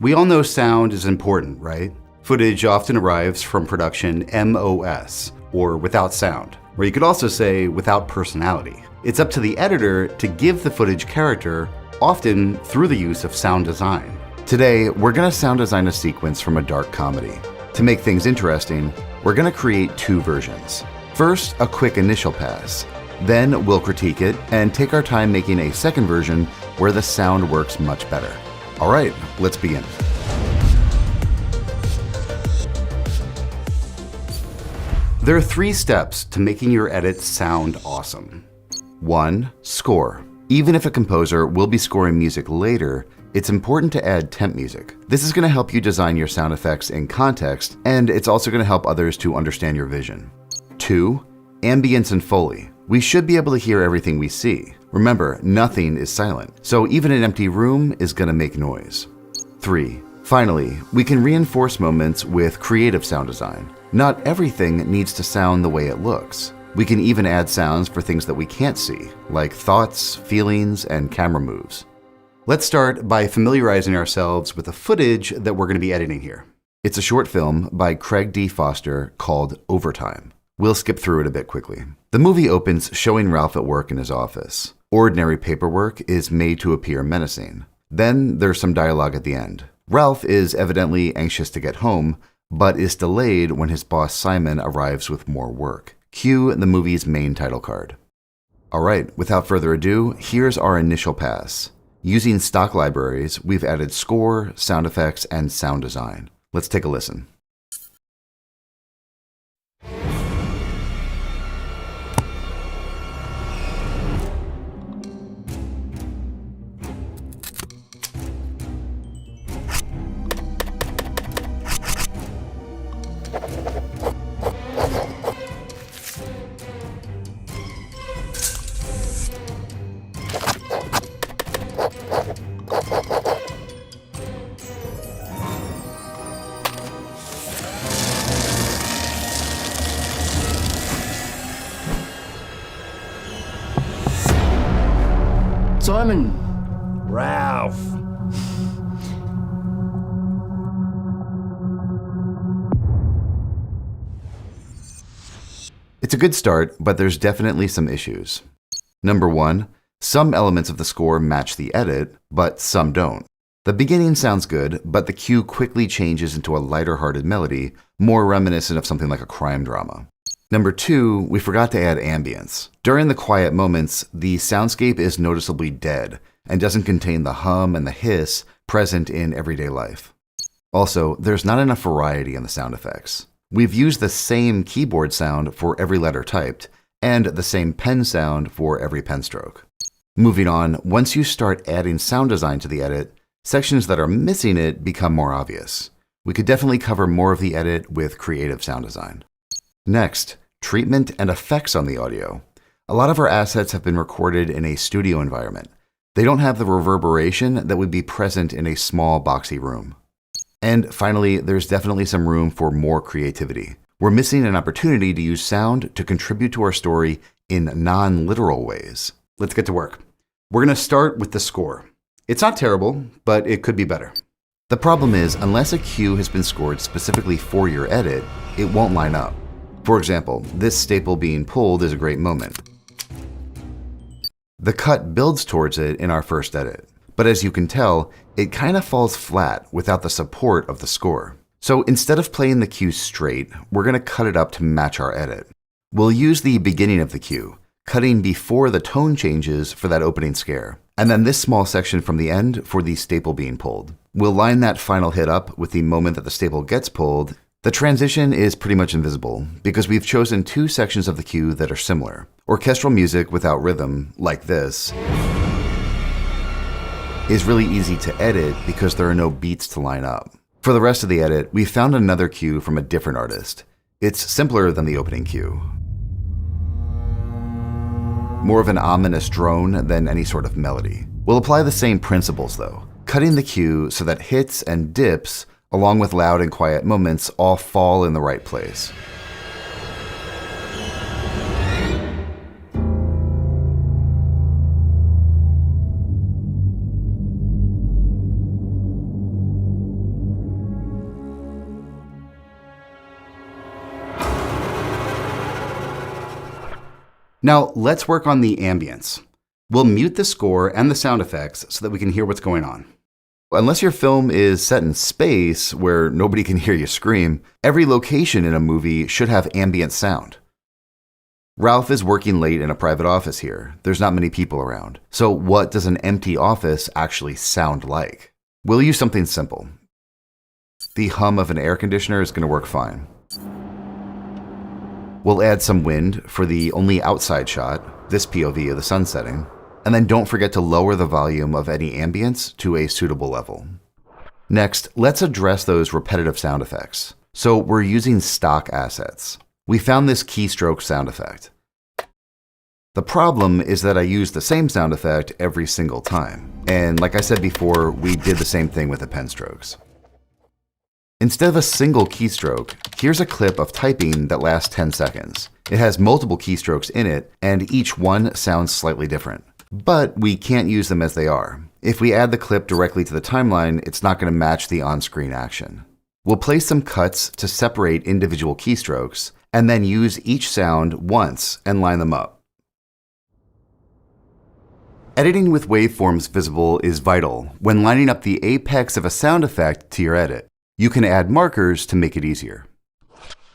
We all know sound is important, right? Footage often arrives from production MOS, or without sound, or you could also say without personality. It's up to the editor to give the footage character, often through the use of sound design. Today, we're going to sound design a sequence from a dark comedy. To make things interesting, we're going to create two versions. First, a quick initial pass. Then we'll critique it and take our time making a second version where the sound works much better. All right, let's begin. There are 3 steps to making your edits sound awesome. 1. Score. Even if a composer will be scoring music later, it's important to add temp music. This is going to help you design your sound effects in context, and it's also going to help others to understand your vision. 2. Ambience and Foley. We should be able to hear everything we see. Remember, nothing is silent, so even an empty room is going to make noise. 3. Finally, we can reinforce moments with creative sound design. Not everything needs to sound the way it looks. We can even add sounds for things that we can't see, like thoughts, feelings, and camera moves. Let's start by familiarizing ourselves with the footage that we're going to be editing here. It's a short film by Craig D. Foster called Overtime. We'll skip through it a bit quickly. The movie opens showing Ralph at work in his office. Ordinary paperwork is made to appear menacing. Then there's some dialogue at the end. Ralph is evidently anxious to get home, but is delayed when his boss Simon arrives with more work. Cue the movie's main title card. All right, without further ado, here's our initial pass. Using stock libraries, we've added score, sound effects, and sound design. Let's take a listen. Simon! Ralph! It's a good start, but there's definitely some issues. Number 1, some elements of the score match the edit, but some don't. The beginning sounds good, but the cue quickly changes into a lighter-hearted melody, more reminiscent of something like a crime drama. Number 2, we forgot to add ambience. During the quiet moments, the soundscape is noticeably dead and doesn't contain the hum and the hiss present in everyday life. Also, there's not enough variety in the sound effects. We've used the same keyboard sound for every letter typed, and the same pen sound for every pen stroke. Moving on, once you start adding sound design to the edit, sections that are missing it become more obvious. We could definitely cover more of the edit with creative sound design. Next, treatment and effects on the audio. A lot of our assets have been recorded in a studio environment. They don't have the reverberation that would be present in a small, boxy room. And finally, there's definitely some room for more creativity. We're missing an opportunity to use sound to contribute to our story in non-literal ways. Let's get to work. We're going to start with the score. It's not terrible, but it could be better. The problem is, unless a cue has been scored specifically for your edit, it won't line up. For example, this staple being pulled is a great moment. The cut builds towards it in our first edit, but as you can tell, it kind of falls flat without the support of the score. So instead of playing the cue straight, we're going to cut it up to match our edit. We'll use the beginning of the cue, cutting before the tone changes for that opening scare, and then this small section from the end for the staple being pulled. We'll line that final hit up with the moment that the staple gets pulled. The transition is pretty much invisible because we've chosen 2 sections of the cue that are similar. Orchestral music without rhythm, like this, is really easy to edit because there are no beats to line up. For the rest of the edit, we found another cue from a different artist. It's simpler than the opening cue. More of an ominous drone than any sort of melody. We'll apply the same principles though, cutting the cue so that hits and dips along with loud and quiet moments all fall in the right place. Now let's work on the ambience. We'll mute the score and the sound effects so that we can hear what's going on. Unless your film is set in space where nobody can hear you scream, every location in a movie should have ambient sound. Ralph is working late in a private office here. There's not many people around. So what does an empty office actually sound like? We'll use something simple. The hum of an air conditioner is going to work fine. We'll add some wind for the only outside shot, this POV of the sun setting, and then don't forget to lower the volume of any ambience to a suitable level. Next, let's address those repetitive sound effects. So we're using stock assets. We found this keystroke sound effect. The problem is that I use the same sound effect every single time. And like I said before, we did the same thing with the pen strokes. Instead of a single keystroke, here's a clip of typing that lasts 10 seconds. It has multiple keystrokes in it, and each one sounds slightly different. But we can't use them as they are. If we add the clip directly to the timeline, it's not going to match the on-screen action. We'll place some cuts to separate individual keystrokes, and then use each sound once and line them up. Editing with waveforms visible is vital when lining up the apex of a sound effect to your edit. You can add markers to make it easier.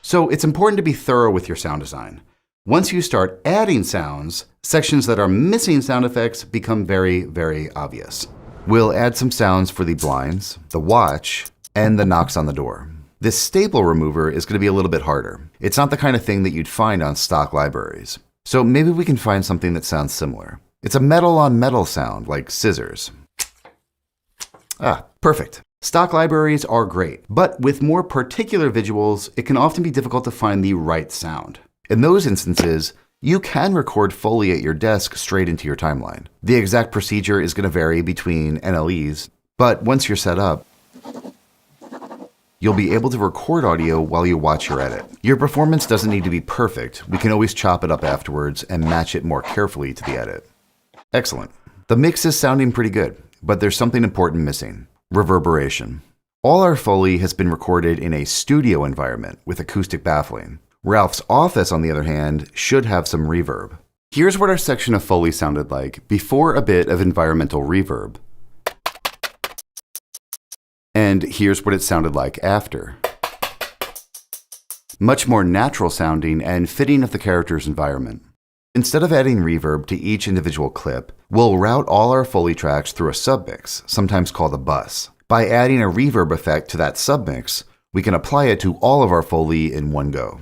So it's important to be thorough with your sound design. Once you start adding sounds, sections that are missing sound effects become very, very obvious. We'll add some sounds for the blinds, the watch, and the knocks on the door. This staple remover is going to be a little bit harder. It's not the kind of thing that you'd find on stock libraries. So maybe we can find something that sounds similar. It's a metal on metal sound, like scissors. Ah, perfect. Stock libraries are great, but with more particular visuals, it can often be difficult to find the right sound. In those instances, you can record Foley at your desk straight into your timeline. The exact procedure is going to vary between NLEs, but once you're set up, you'll be able to record audio while you watch your edit. Your performance doesn't need to be perfect. We can always chop it up afterwards and match it more carefully to the edit. Excellent. The mix is sounding pretty good, but there's something important missing. Reverberation. All our Foley has been recorded in a studio environment with acoustic baffling. Ralph's office, on the other hand, should have some reverb. Here's what our section of Foley sounded like before a bit of environmental reverb. And here's what it sounded like after. Much more natural sounding and fitting of the character's environment. Instead of adding reverb to each individual clip, we'll route all our Foley tracks through a submix, sometimes called a bus. By adding a reverb effect to that submix, we can apply it to all of our Foley in one go.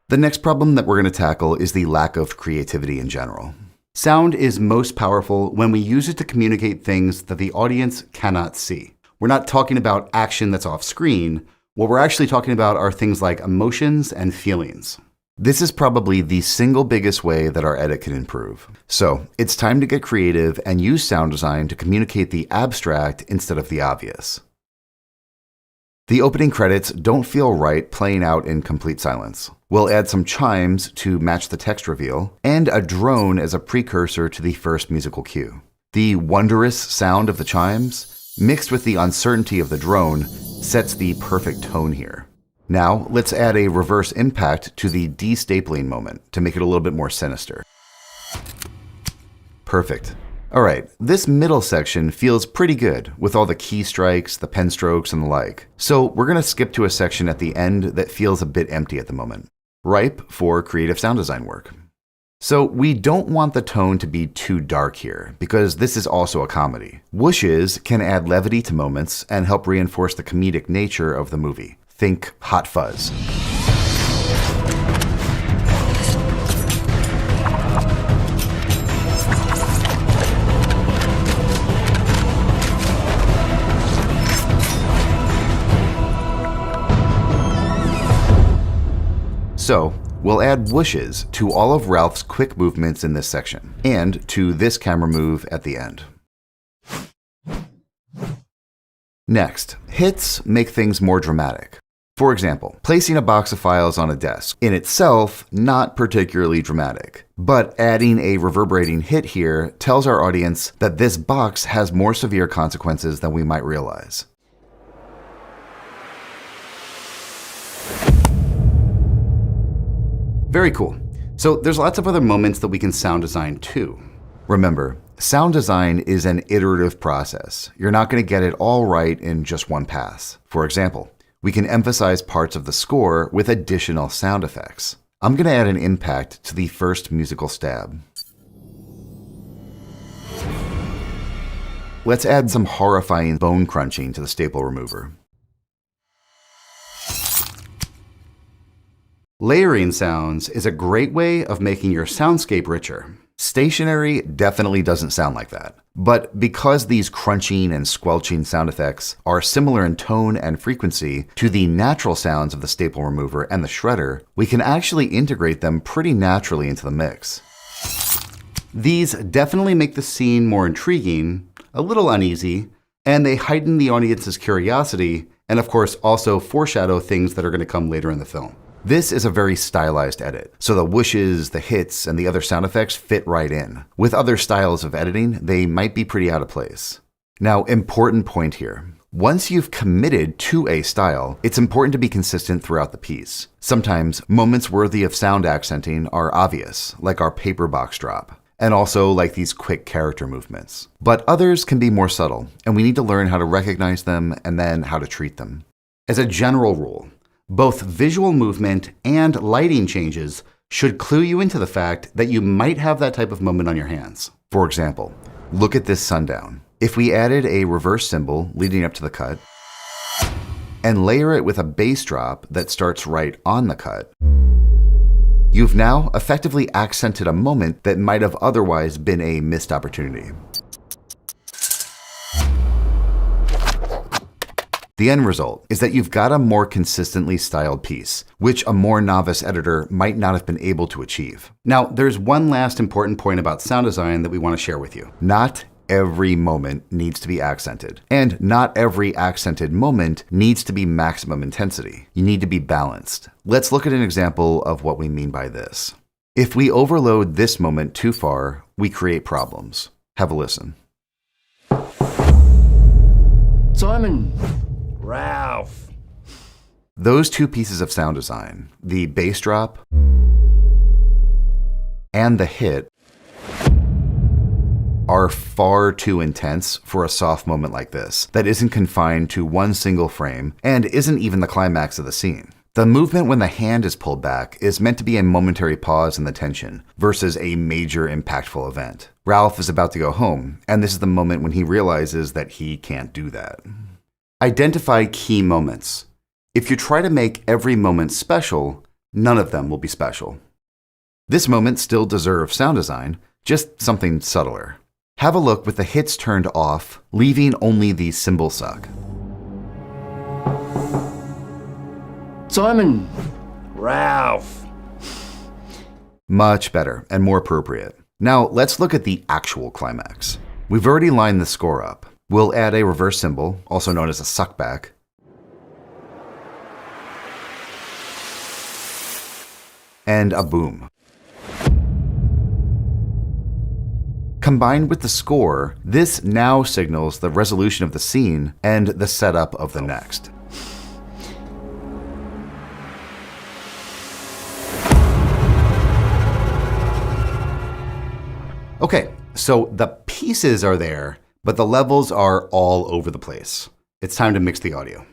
The next problem that we're going to tackle is the lack of creativity in general. Sound is most powerful when we use it to communicate things that the audience cannot see. We're not talking about action that's off screen. What we're actually talking about are things like emotions and feelings. This is probably the single biggest way that our edit can improve. So it's time to get creative and use sound design to communicate the abstract instead of the obvious. The opening credits don't feel right playing out in complete silence. We'll add some chimes to match the text reveal, and a drone as a precursor to the first musical cue. The wondrous sound of the chimes, mixed with the uncertainty of the drone, sets the perfect tone here. Now, let's add a reverse impact to the destapling moment to make it a little bit more sinister. Perfect. All right, this middle section feels pretty good with all the key strikes, the pen strokes, and the like. So we're going to skip to a section at the end that feels a bit empty at the moment, ripe for creative sound design work. So we don't want the tone to be too dark here, because this is also a comedy. Whooshes can add levity to moments and help reinforce the comedic nature of the movie. Think Hot Fuzz. So, we'll add whooshes to all of Ralph's quick movements in this section, and to this camera move at the end. Next, hits make things more dramatic. For example, placing a box of files on a desk. In itself, not particularly dramatic, but adding a reverberating hit here tells our audience that this box has more severe consequences than we might realize. Very cool. So there's lots of other moments that we can sound design too. Remember, sound design is an iterative process. You're not going to get it all right in just one pass. For example, we can emphasize parts of the score with additional sound effects. I'm going to add an impact to the first musical stab. Let's add some horrifying bone crunching to the staple remover. Layering sounds is a great way of making your soundscape richer. Stationary definitely doesn't sound like that. But because these crunching and squelching sound effects are similar in tone and frequency to the natural sounds of the staple remover and the shredder, we can actually integrate them pretty naturally into the mix. These definitely make the scene more intriguing, a little uneasy, and they heighten the audience's curiosity, and of course also foreshadow things that are going to come later in the film. This is a very stylized edit, so the whooshes, the hits, and the other sound effects fit right in. With other styles of editing, they might be pretty out of place. Now, important point here. Once you've committed to a style, it's important to be consistent throughout the piece. Sometimes, moments worthy of sound accenting are obvious, like our paper box drop, and also like these quick character movements. But others can be more subtle, and we need to learn how to recognize them and then how to treat them. As a general rule, both visual movement and lighting changes should clue you into the fact that you might have that type of moment on your hands. For example, look at this sundown. If we added a reverse cymbal leading up to the cut and layer it with a bass drop that starts right on the cut, you've now effectively accented a moment that might have otherwise been a missed opportunity. The end result is that you've got a more consistently styled piece, which a more novice editor might not have been able to achieve. Now, there's one last important point about sound design that we want to share with you. Not every moment needs to be accented, and not every accented moment needs to be maximum intensity. You need to be balanced. Let's look at an example of what we mean by this. If we overload this moment too far, we create problems. Have a listen. Simon! Ralph! Those two pieces of sound design, the bass drop and the hit, are far too intense for a soft moment like this that isn't confined to one single frame and isn't even the climax of the scene. The movement when the hand is pulled back is meant to be a momentary pause in the tension versus a major impactful event. Ralph is about to go home, and this is the moment when he realizes that he can't do that. Identify key moments. If you try to make every moment special, none of them will be special. This moment still deserves sound design, just something subtler. Have a look with the hits turned off, leaving only the cymbal suck. Simon! Ralph! Much better and more appropriate. Now let's look at the actual climax. We've already lined the score up. We'll add a reverse cymbal, also known as a suckback, and a boom. Combined with the score, this now signals the resolution of the scene and the setup of the next. Okay, so the pieces are there, but the levels are all over the place. It's time to mix the audio.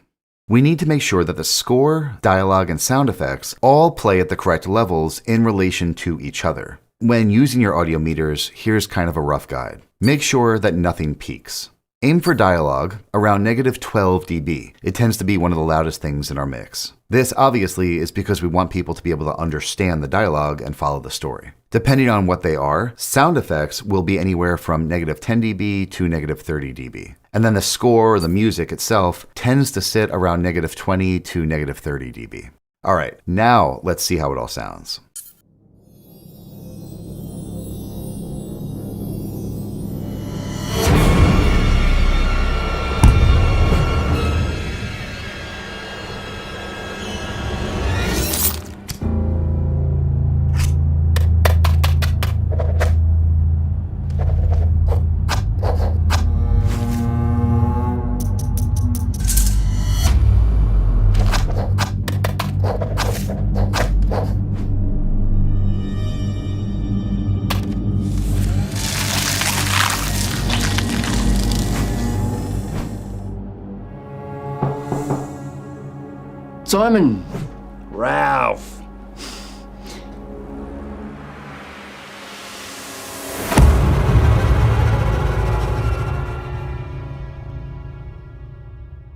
We need to make sure that the score, dialogue, and sound effects all play at the correct levels in relation to each other. When using your audio meters, here's kind of a rough guide. Make sure that nothing peaks. Aim for dialogue around -12 dB. It tends to be one of the loudest things in our mix. This obviously is because we want people to be able to understand the dialogue and follow the story. Depending on what they are, sound effects will be anywhere from -10 dB to -30 dB. And then the score or the music itself tends to sit around -20 to -30 dB. All right, now let's see how it all sounds. Simon. Ralph.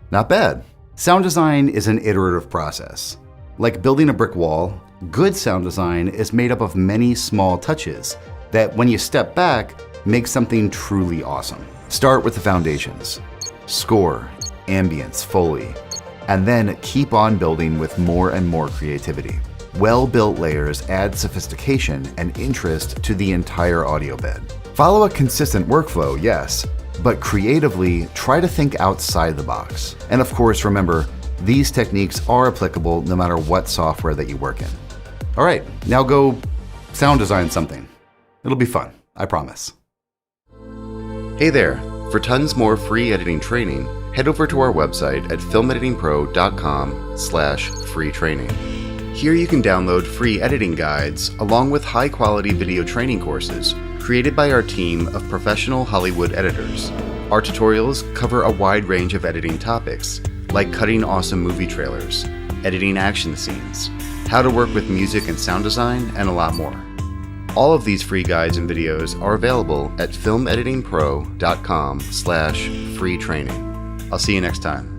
Not bad. Sound design is an iterative process. Like building a brick wall, good sound design is made up of many small touches that, when you step back, make something truly awesome. Start with the foundations: score, ambience, Foley, and then keep on building with more and more creativity. Well-built layers add sophistication and interest to the entire audio bed. Follow a consistent workflow, yes, but creatively try to think outside the box. And of course, remember, these techniques are applicable no matter what software that you work in. All right, now go sound design something. It'll be fun, I promise. Hey there, for tons more free editing training, head over to our website at filmeditingpro.com/free training. Here you can download free editing guides along with high-quality video training courses created by our team of professional Hollywood editors. Our tutorials cover a wide range of editing topics, like cutting awesome movie trailers, editing action scenes, how to work with music and sound design, and a lot more. All of these free guides and videos are available at filmeditingpro.com/free training. I'll see you next time.